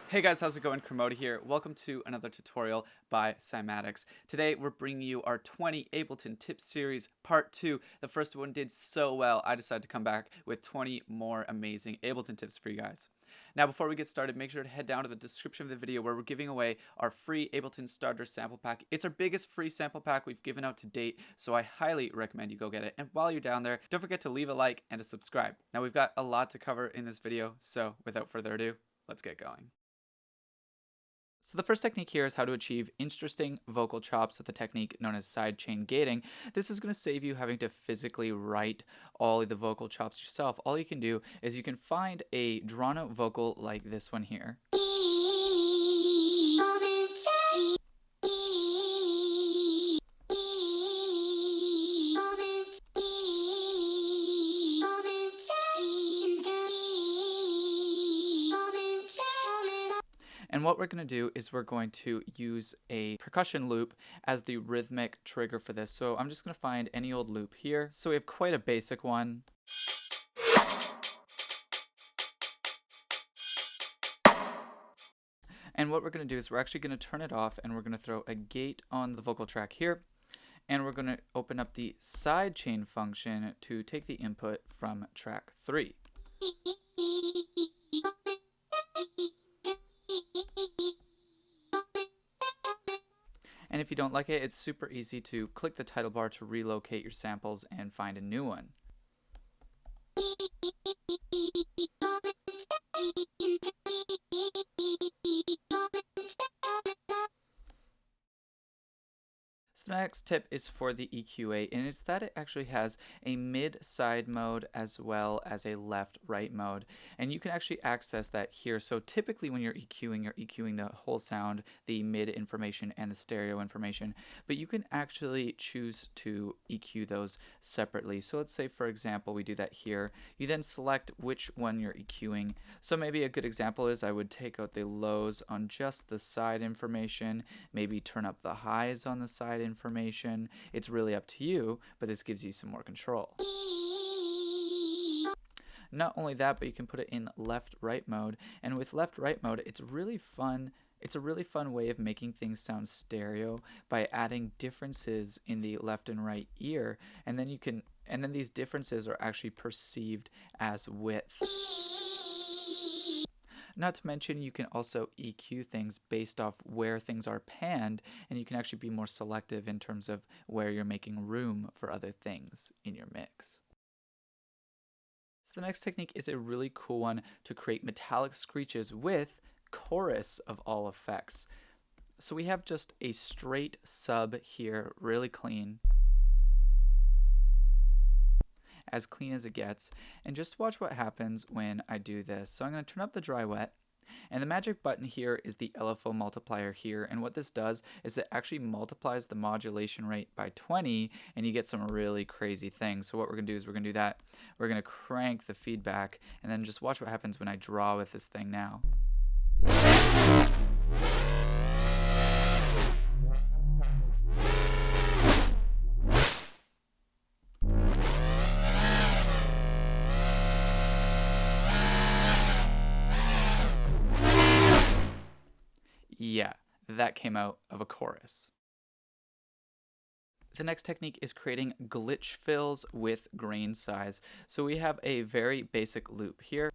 Hey guys, how's it going? Kermota here. Welcome to another tutorial by Cymatics. Today we're bringing you our 20 Ableton Tips series part 2. The first one did so well, I decided to come back with 20 more amazing Ableton tips for you guys. Now before we get started, make sure to head down to the description of the video where we're giving away our free Ableton Starter Sample Pack. It's our biggest free sample pack we've given out to date, so I highly recommend you go get it. And while you're down there, don't forget to leave a like and to subscribe. Now we've got a lot to cover in this video, so without further ado, let's get going. So the first technique here is how to achieve interesting vocal chops with a technique known as sidechain gating. This is going to save you having to physically write all of the vocal chops yourself. All you can do is you can find a drawn out vocal like this one here. And what we're going to do is we're going to use a percussion loop as the rhythmic trigger for this. So I'm just going to find any old loop here. So we have quite a basic one. And what we're going to do is we're actually going to turn it off and we're going to throw a gate on the vocal track here. And we're going to open up the sidechain function to take the input from track 3. And if you don't like it, it's super easy to click the title bar to relocate your samples and find a new one. So the next tip is for the EQA, and it's that it actually has a mid-side mode as well as a left-right mode, and you can actually access that here. So typically when you're EQing the whole sound, the mid information and the stereo information, but you can actually choose to EQ those separately. So let's say, for example, we do that here. You then select which one you're EQing. So maybe a good example is I would take out the lows on just the side information, maybe turn up the highs on the side information. It's really up to you, but this gives you some more control. Not only that, but you can put it in left-right mode, and with left-right mode, it's really fun. It's a really fun way of making things sound stereo by adding differences in the left and right ear, and then these differences are actually perceived as width. Not to mention, you can also EQ things based off where things are panned, and you can actually be more selective in terms of where you're making room for other things in your mix. So the next technique is a really cool one to create metallic screeches with chorus of all effects. So we have just a straight sub here, really clean. As clean as it gets, and just watch what happens when I do this. So I'm going to turn up the dry wet, and the magic button here is the LFO multiplier here, and what this does is it actually multiplies the modulation rate by 20, and you get some really crazy things. So what we're going to do is we're going to do that. We're going to crank the feedback, and then just watch what happens when I draw with this thing now. Yeah, that came out of a chorus. The next technique is creating glitch fills with grain size. So we have a very basic loop here.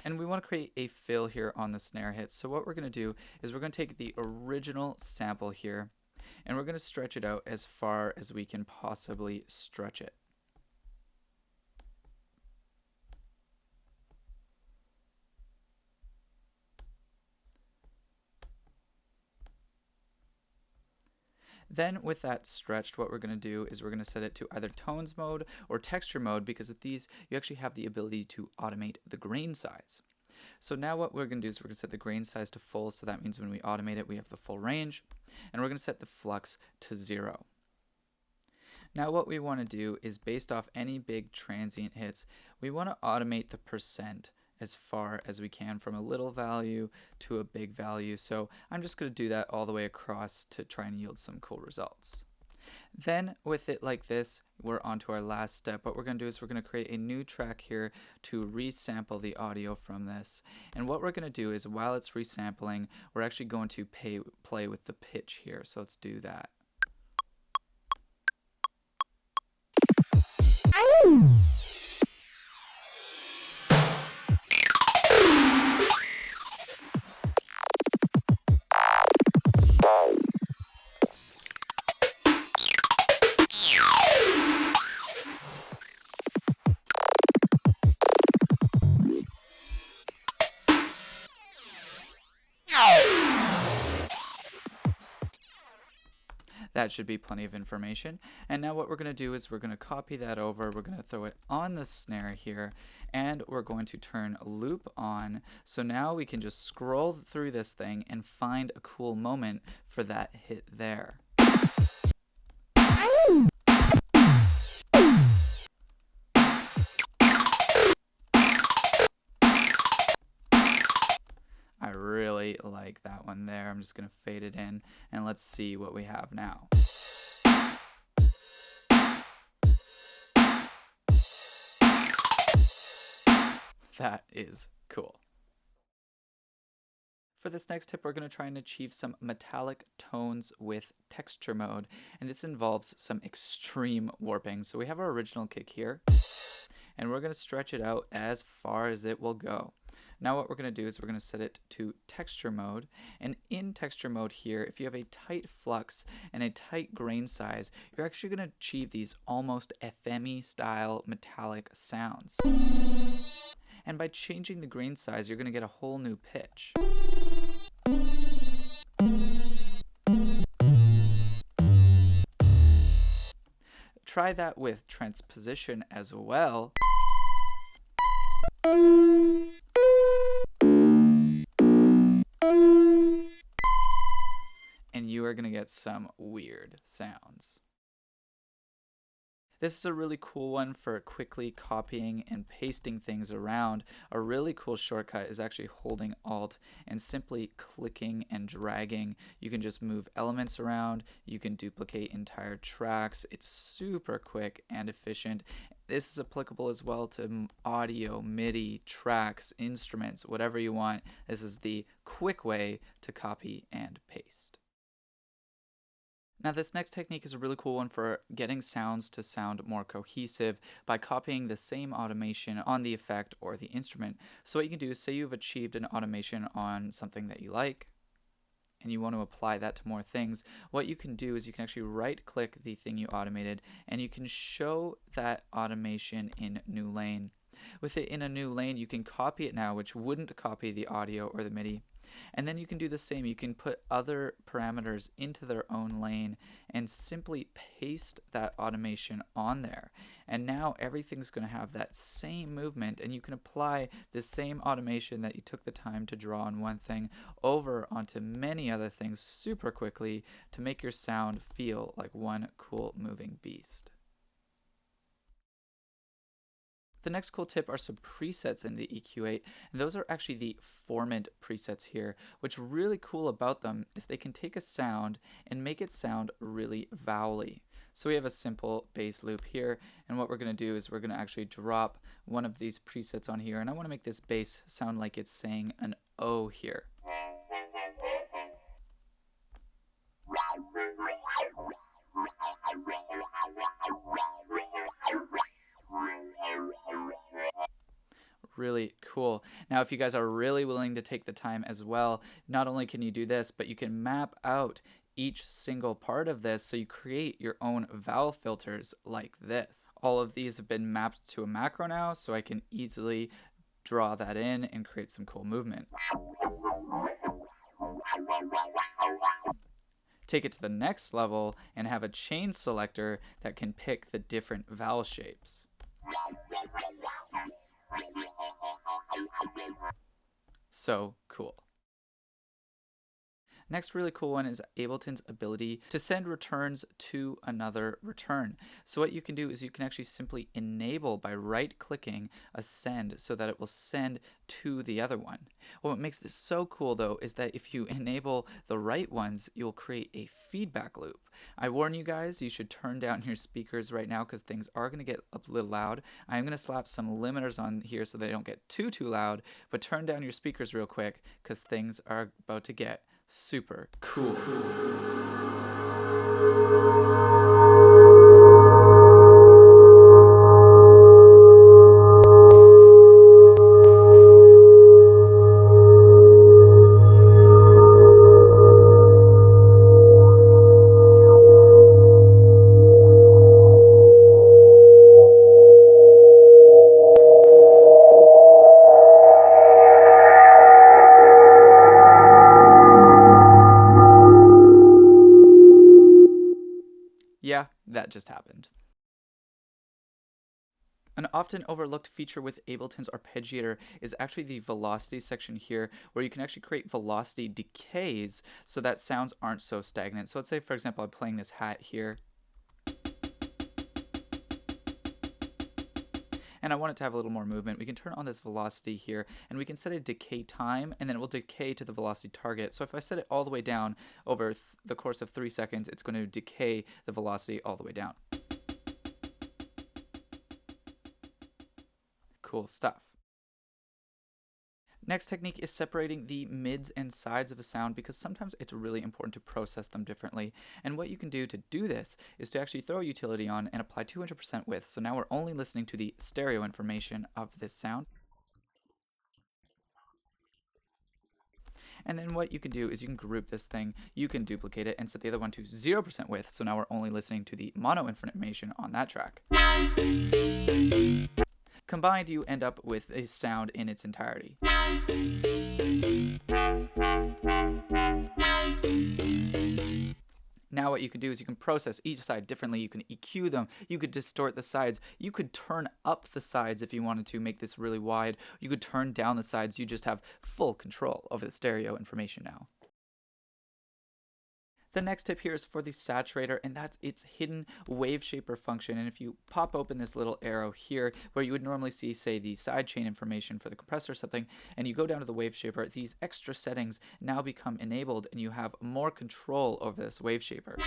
And we want to create a fill here on the snare hit. So what we're going to do is we're going to take the original sample here, and we're going to stretch it out as far as we can possibly stretch it. Then with that stretched, what we're going to do is we're going to set it to either tones mode or texture mode, because with these you actually have the ability to automate the grain size. So now what we're going to do is we're going to set the grain size to full, so that means when we automate it we have the full range, and we're going to set the flux to 0. Now what we want to do is, based off any big transient hits, we want to automate the percent as far as we can, from a little value to a big value. So I'm just going to do that all the way across to try and yield some cool results. Then with it like this, we're on to our last step. What we're going to do is we're going to create a new track here to resample the audio from this. And what we're going to do is while it's resampling, we're actually going to play with the pitch here. So let's do that. That should be plenty of information. And now what we're going to do is we're going to copy that over. We're going to throw it on the snare here, and we're going to turn loop on. So now we can just scroll through this thing and find a cool moment for that hit there. I really like that one there. I'm just going to fade it in, and let's see what we have now. That is cool. For this next tip, we're going to try and achieve some metallic tones with texture mode, and this involves some extreme warping. So we have our original kick here, and we're going to stretch it out as far as it will go. Now what we're going to do is we're going to set it to texture mode, and in texture mode here, if you have a tight flux and a tight grain size, you're actually going to achieve these almost FM-y style metallic sounds. And by changing the grain size, you're going to get a whole new pitch. Try that with transposition as well. And you are going to get some weird sounds. This is a really cool one for quickly copying and pasting things around. A really cool shortcut is actually holding Alt and simply clicking and dragging. You can just move elements around. You can duplicate entire tracks. It's super quick and efficient. This is applicable as well to audio, MIDI, tracks, instruments, whatever you want. This is the quick way to copy and paste. Now this next technique is a really cool one for getting sounds to sound more cohesive by copying the same automation on the effect or the instrument. So what you can do is say you've achieved an automation on something that you like and you want to apply that to more things. What you can do is you can actually right click the thing you automated and you can show that automation in new lane. With it in a new lane, you can copy it now, which wouldn't copy the audio or the MIDI. And then you can do the same. You can put other parameters into their own lane and simply paste that automation on there. And now everything's going to have that same movement, and you can apply the same automation that you took the time to draw on one thing over onto many other things super quickly to make your sound feel like one cool moving beast. The next cool tip are some presets in the EQ8, and those are actually the Formant presets here. What's really cool about them is they can take a sound and make it sound really vowely. So we have a simple bass loop here, and what we're going to do is we're going to actually drop one of these presets on here, and I want to make this bass sound like it's saying an O here. Really cool. Now, if you guys are really willing to take the time as well, not only can you do this, but you can map out each single part of this so you create your own vowel filters like this. All of these have been mapped to a macro now, so I can easily draw that in and create some cool movement. Take it to the next level and have a chain selector that can pick the different vowel shapes. So cool. Next really cool one is Ableton's ability to send returns to another return. So what you can do is you can actually simply enable by right-clicking a send so that it will send to the other one. What makes this so cool though is that if you enable the right ones, you'll create a feedback loop. I warn you guys, you should turn down your speakers right now because things are going to get a little loud. I'm going to slap some limiters on here so they don't get too loud, but turn down your speakers real quick because things are about to get super cool. Yeah, that just happened. An often overlooked feature with Ableton's Arppegiator is actually the velocity section here, where you can actually create velocity decays so that sounds aren't so stagnant. So let's say, for example, I'm playing this hat here, and I want it to have a little more movement. We can turn on this velocity here, and we can set a decay time, and then it will decay to the velocity target. So if I set it all the way down over the course of 3 seconds, it's going to decay the velocity all the way down. Cool stuff. Next technique is separating the mids and sides of a sound because sometimes it's really important to process them differently. And what you can do to do this is to actually throw a utility on and apply 200% width. So now we're only listening to the stereo information of this sound. And then what you can do is you can group this thing, you can duplicate it and set the other one to 0% width. So now we're only listening to the mono information on that track. Combined, you end up with a sound in its entirety. Now what you can do is you can process each side differently. You can EQ them. You could distort the sides. You could turn up the sides if you wanted to make this really wide. You could turn down the sides. You just have full control over the stereo information now. The next tip here is for the saturator, and that's its hidden Waveshaper function. And if you pop open this little arrow here, where you would normally see, say, the sidechain information for the compressor or something, and you go down to the Waveshaper, these extra settings now become enabled, and you have more control over this Waveshaper.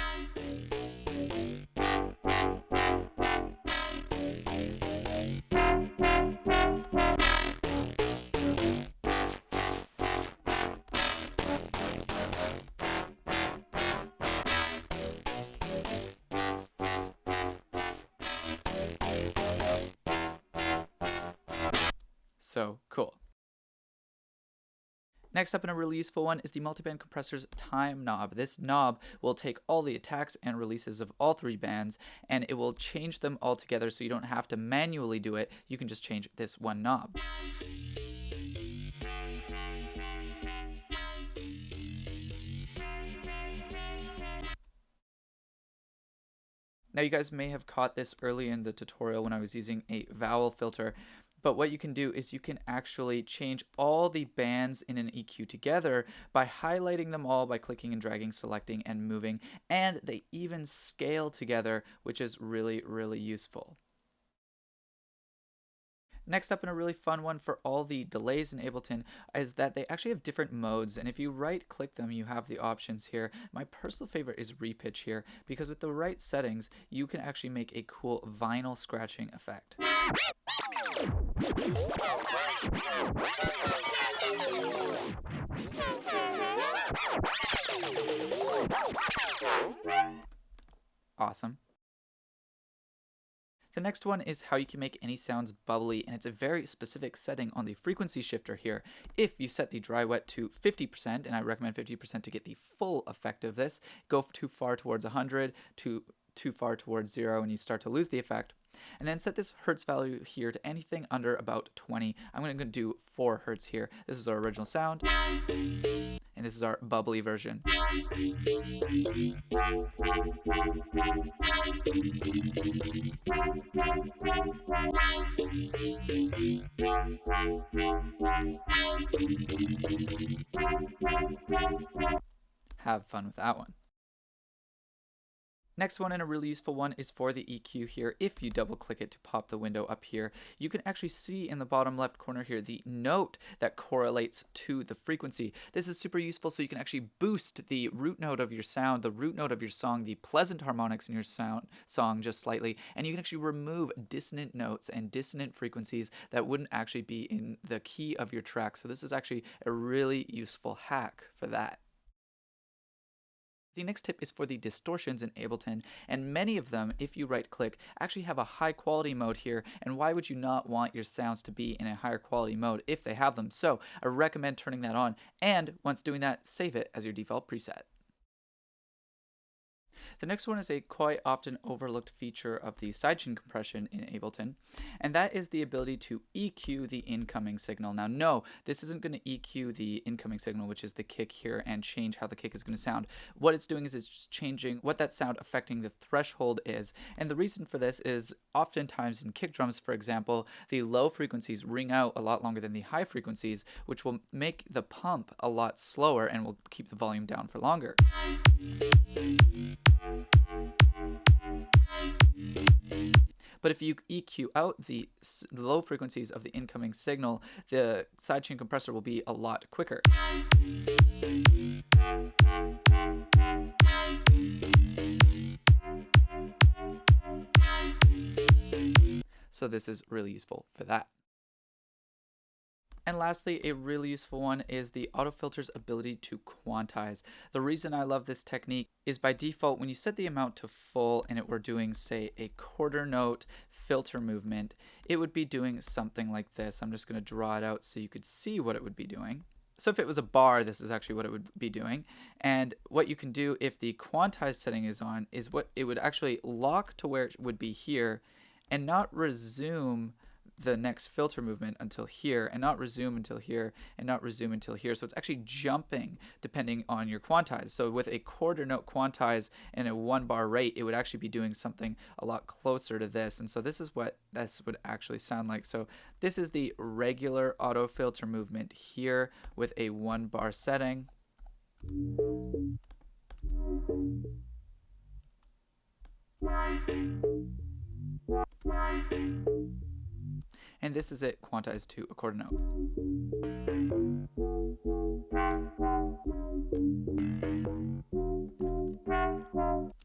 So cool. Next up, in a really useful one, is the multiband compressor's time knob. This knob will take all the attacks and releases of all 3 bands, and it will change them all together so you don't have to manually do it. You can just change this one knob. Now you guys may have caught this early in the tutorial when I was using a vowel filter, but what you can do is you can actually change all the bands in an EQ together by highlighting them all by clicking and dragging, selecting, and moving, and they even scale together, which is really, really useful. Next up, in a really fun one for all the delays in Ableton, is that they actually have different modes, and if you right click them, you have the options here. My personal favorite is repitch here, because with the right settings, you can actually make a cool vinyl scratching effect. Awesome. The next one is how you can make any sounds bubbly, and it's a very specific setting on the frequency shifter here. If you set the dry wet to 50%, and I recommend 50% to get the full effect of this, go too far towards 100, too far towards 0, and you start to lose the effect. And then set this hertz value here to anything under about 20. I'm going to do 4 hertz here. This is our original sound, and this is our bubbly version. with that one. Next one, and a really useful one, is for the EQ here. If you double click it to pop the window up here, you can actually see in the bottom left corner here the note that correlates to the frequency. This is super useful so you can actually boost the root note of your sound, the root note of your song, the pleasant harmonics in your song just slightly, and you can actually remove dissonant notes and dissonant frequencies that wouldn't actually be in the key of your track. So this is actually a really useful hack for that. The next tip is for the distortions in Ableton, and many of them, if you right click, actually have a high quality mode here, and why would you not want your sounds to be in a higher quality mode if they have them? So I recommend turning that on, and once doing that, save it as your default preset. The next one is a quite often overlooked feature of the sidechain compression in Ableton, and that is the ability to EQ the incoming signal. Now, no, this isn't going to EQ the incoming signal, which is the kick here, and change how the kick is going to sound. What it's doing is it's just changing what that sound affecting the threshold is, and the reason for this is oftentimes in kick drums, for example, the low frequencies ring out a lot longer than the high frequencies, which will make the pump a lot slower and will keep the volume down for longer. But if you EQ out the low frequencies of the incoming signal, the sidechain compressor will be a lot quicker. So this is really useful for that. And lastly, a really useful one is the autofilter's ability to quantize. The reason I love this technique is by default, when you set the amount to full and it were doing, say, a quarter note filter movement, it would be doing something like this. I'm just going to draw it out so you could see what it would be doing. So if it was a bar, this is actually what it would be doing. And what you can do if the quantize setting is on is what it would actually lock to where it would be here and not resume the next filter movement until here, and not resume until here, and not resume until here. So it's actually jumping depending on your quantize. So with a quarter note quantize and a 1 bar rate, it would actually be doing something a lot closer to this. And so this is what this would actually sound like. So this is the regular auto filter movement here with a 1 bar setting. And this is it quantized to a quarter note.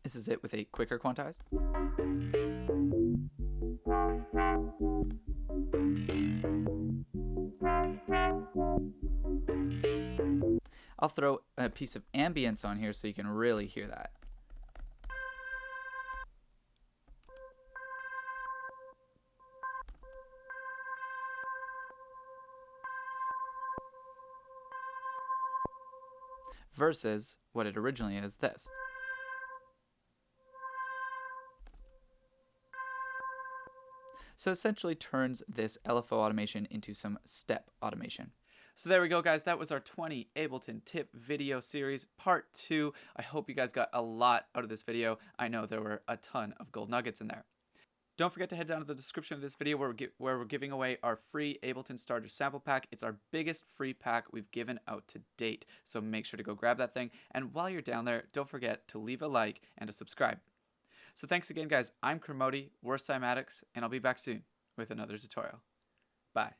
This is it with a quicker quantize. I'll throw a piece of ambience on here so you can really hear that. Versus what it originally is, this. So essentially turns this LFO automation into some step automation. So there we go, guys. That was our 20 Ableton tip video series, part 2. I hope you guys got a lot out of this video. I know there were a ton of gold nuggets in there. Don't forget to head down to the description of this video where we're giving away our free Ableton Starter Sample Pack. It's our biggest free pack we've given out to date, so make sure to go grab that thing. And while you're down there, don't forget to leave a like and to subscribe. So thanks again, guys. I'm Cymatics, we're Cymatics, and I'll be back soon with another tutorial. Bye.